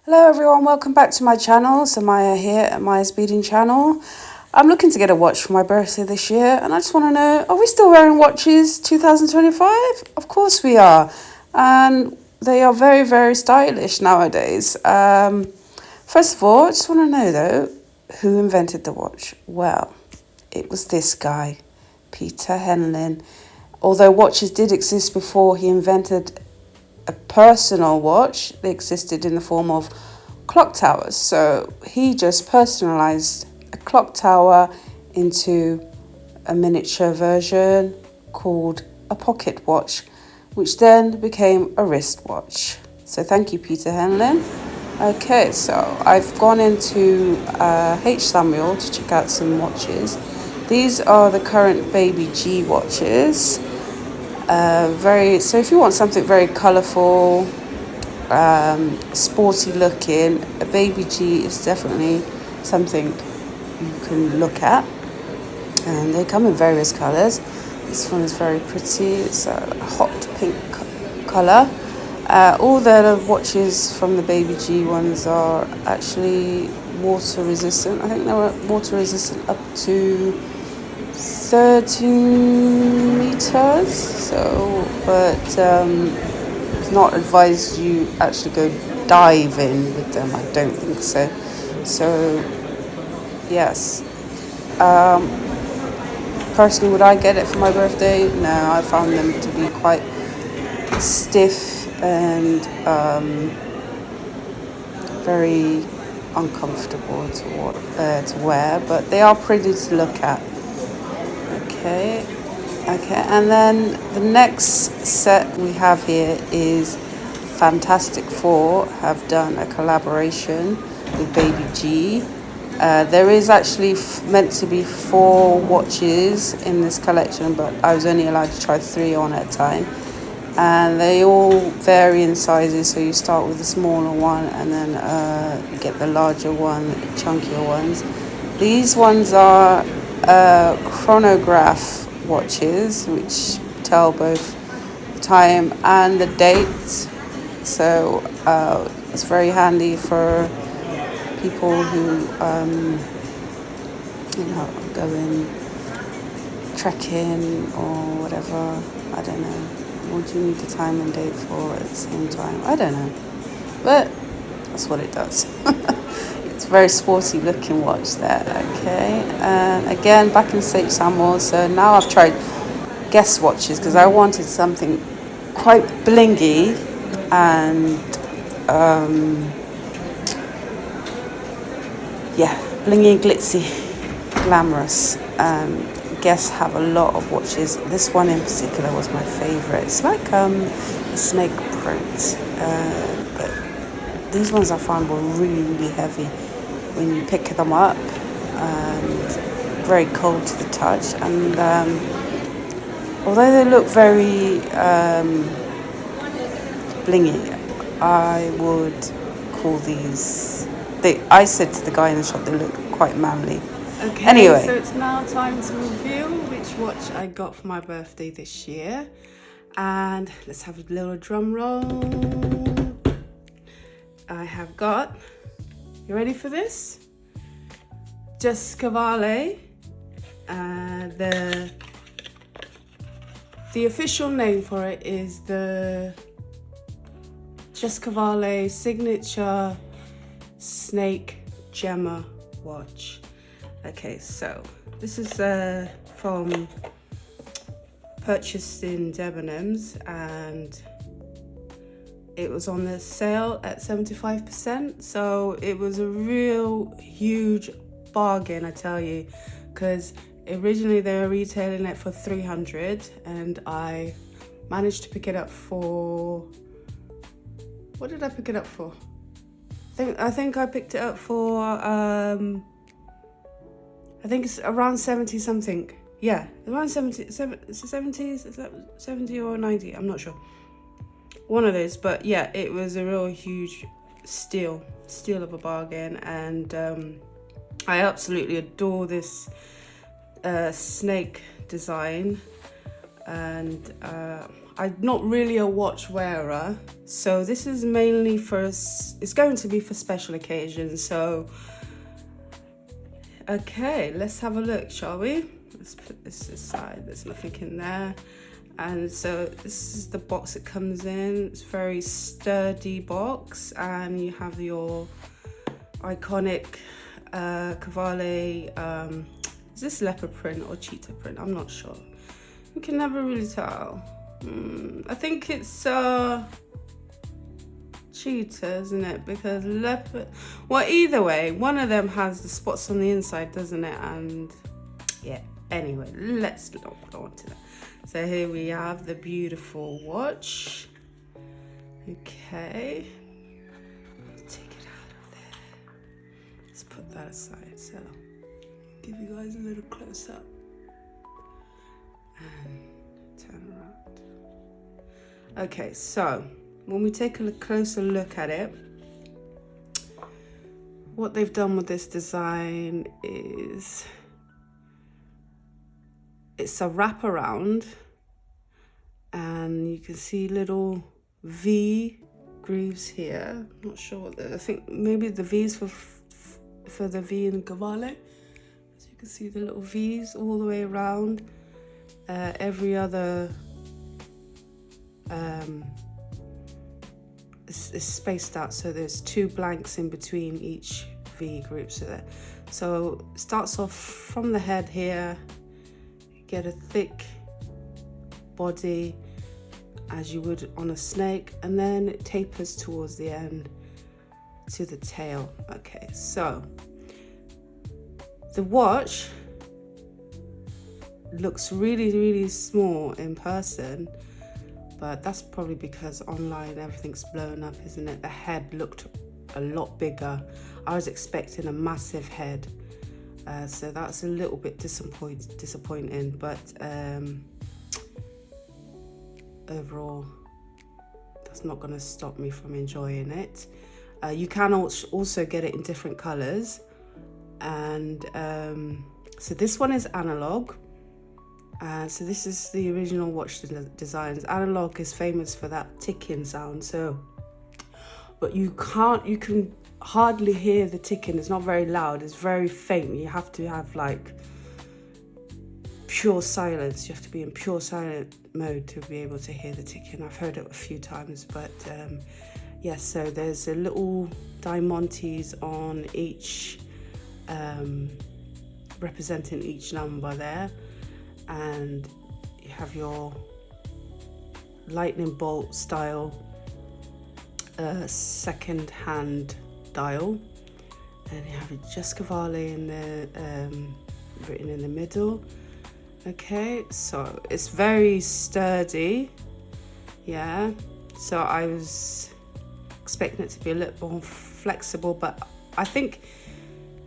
Hello everyone, welcome back to my channel. So Maya here at Maya's Beading Channel. I'm looking to get a watch for my birthday this year and I just want to know, are we still wearing watches 2025? Of course we are. And they are very, very stylish nowadays. First of all, I just want to know though, who invented the watch? Well, it was this guy, Peter Henlin. Although watches did exist before he invented a personal watch, they existed in the form of clock towers. So he just personalized a clock tower into a miniature version called a pocket watch, which then became a wristwatch. So thank you, Peter Henlin. Okay, so I've gone into H. Samuel to check out some watches. These are the current Baby G watches. So if you want something very colourful, sporty looking, a Baby G is definitely something you can look at. And they come in various colours. This one is very pretty. It's a hot pink colour. All the watches from the Baby G ones are actually water resistant. I think they were water resistant up to 13 meters. So, but it's not advised you actually go diving with them. I don't think so. So, yes. Personally, would I get it for my birthday? No, I found them to be quite stiff and very uncomfortable to wear, but they are pretty to look at. Okay, and then the next set we have here is Fantastic Four have done a collaboration with Baby G. There is actually meant to be 4 watches in this collection, but I was only allowed to try 3 on at a time. And they all vary in sizes, so you start with the smaller one and then you get the larger one, chunkier ones. These ones are chronograph watches, which tell both time and the date. So it's very handy for people who go in trekking or whatever. I don't know. What do you need the time and date for at the same time? I don't know, but that's what it does. It's a very sporty looking watch there. Okay, again back in St. Samuel. So now I've tried Guess watches because I wanted something quite blingy and blingy, glitzy, glamorous. Guess have a lot of watches. This one in particular was my favorite. It's like a snake print, but these ones I found were really, really heavy when you pick them up and very cold to the touch. And although they look very blingy, I would call these. I said to the guy in the shop, they look quite manly. Okay, anyway, so it's now time to reveal which watch I got for my birthday this year. And let's have a little drum roll. I have got, you ready for this? Giascavale. The official name for it is the Giascavale Signature Snake Gemma watch. Okay, so this is from purchased in Debenhams, and it was on the sale at 75%. So it was a real huge bargain, I tell you, because originally they were retailing it for 300, and I managed to pick it up for. What did I pick it up for? I think I picked it up for. I think it's around 70 something. Yeah, around 70 or 90, I'm not sure. One of those, but yeah, it was a real huge steal of a bargain. And I absolutely adore this snake design. and I'm not really a watch wearer, so this is mainly it's going to be for special occasions. So okay, let's have a look, shall we? Let's put this aside, there's nothing in there. And so this is the box it comes in. It's a very sturdy box, and you have your iconic Cavalli, is this leopard print or cheetah print? I'm not sure. You can never really tell. I think it's cheetah, isn't it? Because leopard, well, either way, one of them has the spots on the inside, doesn't it? And yeah, anyway, let's not go on to that. So here we have the beautiful watch. Okay, take it out of there. Let's put that aside. So give you guys a little close up and turn around. Okay, so when we take a closer look at it, what they've done with this design is it's a wraparound, and you can see little V grooves here. I'm not sure what I think maybe the V's for the V in Cavalli. As you can see, the little V's all the way around. Every other is spaced out, so there's 2 blanks in between each V group. So it starts off from the head here. Get a thick body as you would on a snake, and then it tapers towards the end to the tail. Okay, so the watch looks really, really small in person, but that's probably because online everything's blown up, isn't it? The head looked a lot bigger. I was expecting a massive head. So that's a little bit disappointing, but overall, that's not going to stop me from enjoying it. You can also get it in different colors, and so this one is analog. So this is the original watch designs. Analog is famous for that ticking sound. So, but you can hardly hear the ticking. It's not very loud, it's very faint. You have to have like pure silence. You have to be in pure silent mode to be able to hear the ticking. I've heard it a few times, but yes, so there's a little diamantes on each, representing each number there, and you have your lightning bolt style second hand dial, and you have a Just Cavalli in the written in the middle. Okay, so it's very sturdy, yeah. So I was expecting it to be a little more flexible, but I think,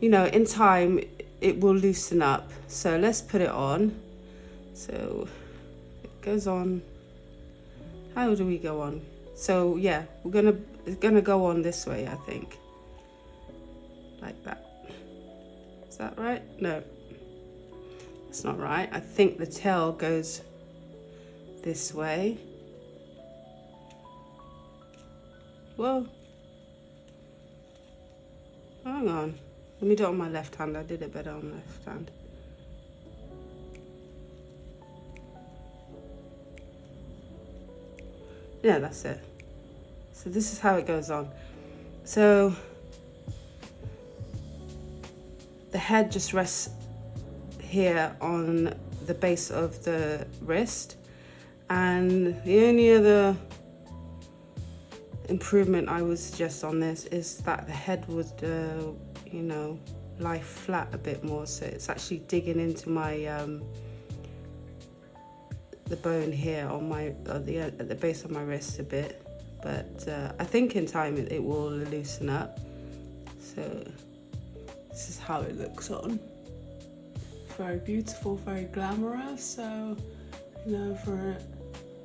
you know, in time it will loosen up. So let's put it on. So it goes on. How do we go on? So yeah, it's gonna go on this way, I think. Like that. Is that right? No, it's not right. I think the tail goes this way. Whoa. Hang on. Let me do it on my left hand. I did it better on the left hand. Yeah, that's it. So this is how it goes on. So the head just rests here on the base of the wrist, and the only other improvement I would suggest on this is that the head would you know, lie flat a bit more, so it's actually digging into my the bone here on my at the base of my wrist a bit, but I think in time it will loosen up. So this is how it looks on. Very beautiful, very glamorous. So, you know, for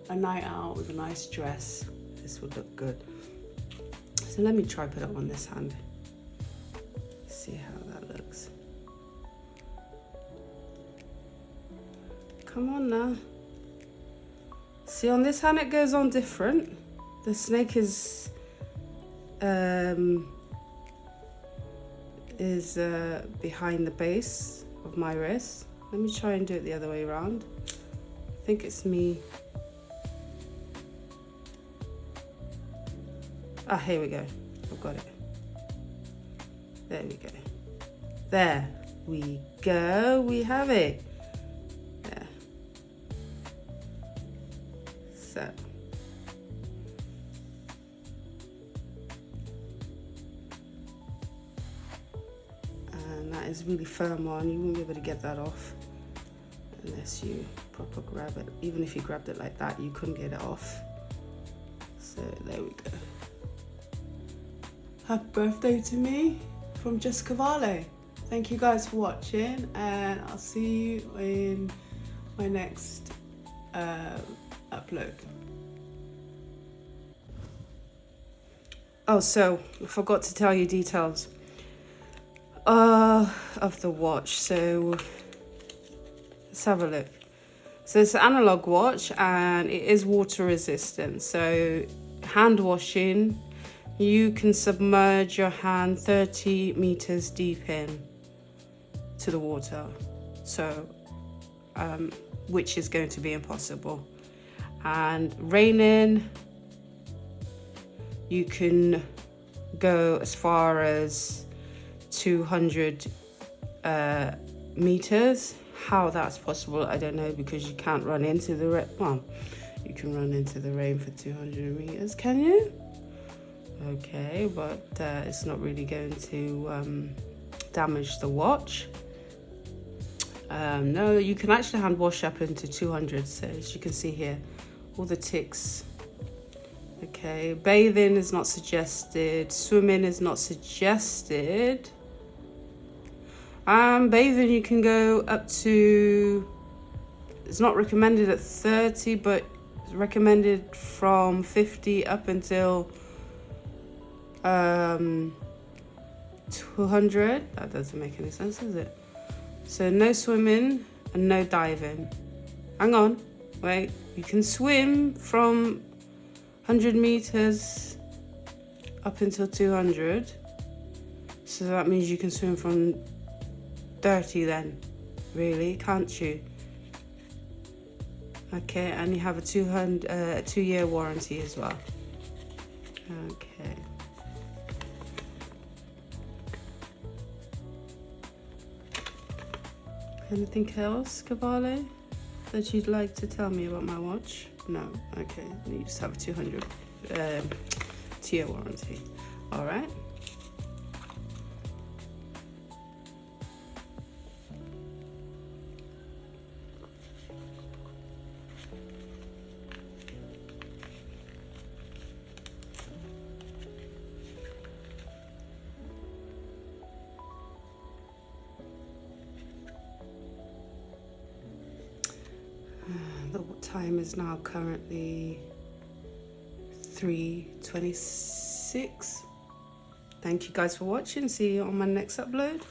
a night out with a nice dress, this would look good. So let me try put it on this hand. See how that looks. Come on now. See, on this hand it goes on different. The snake is behind the base of my wrist. Let me try and do it the other way around. I think it's me. Ah, here we go. I've got it. There we go. There we go. We have it. There. So. And that is really firm on. You won't be able to get that off unless you proper grab it. Even if you grabbed it like that, you couldn't get it off. So there we go. Happy birthday to me from Jessica Vale. Thank you guys for watching, and I'll see you in my next upload. Oh, so I forgot to tell you details of the watch. So let's have a look. So it's an analog watch and it is water resistant. So hand washing, you can submerge your hand 30 meters deep in to the water. So, which is going to be impossible. And raining, you can go as far as 200 meters. How that's possible, I don't know, because you can't run into the rain. Well, you can run into the rain for 200 meters, can you? Okay, but it's not really going to damage the watch. No, you can actually hand wash up into 200, so as you can see here, all the ticks. Okay, bathing is not suggested, swimming is not suggested. Bathing, you can go up to, it's not recommended at 30, but it's recommended from 50 up until 200. That doesn't make any sense, does it? So no swimming and no diving. Hang on, wait, you can swim from 100 meters up until 200. So that means you can swim from 30 then, really, can't you? Okay, and you have a 2-year warranty as well. Okay. Anything else, Cavalli, that you'd like to tell me about my watch? No, okay, you just have a 2-year warranty. All right. The time is now currently 3:26. Thank you guys for watching. See you on my next upload.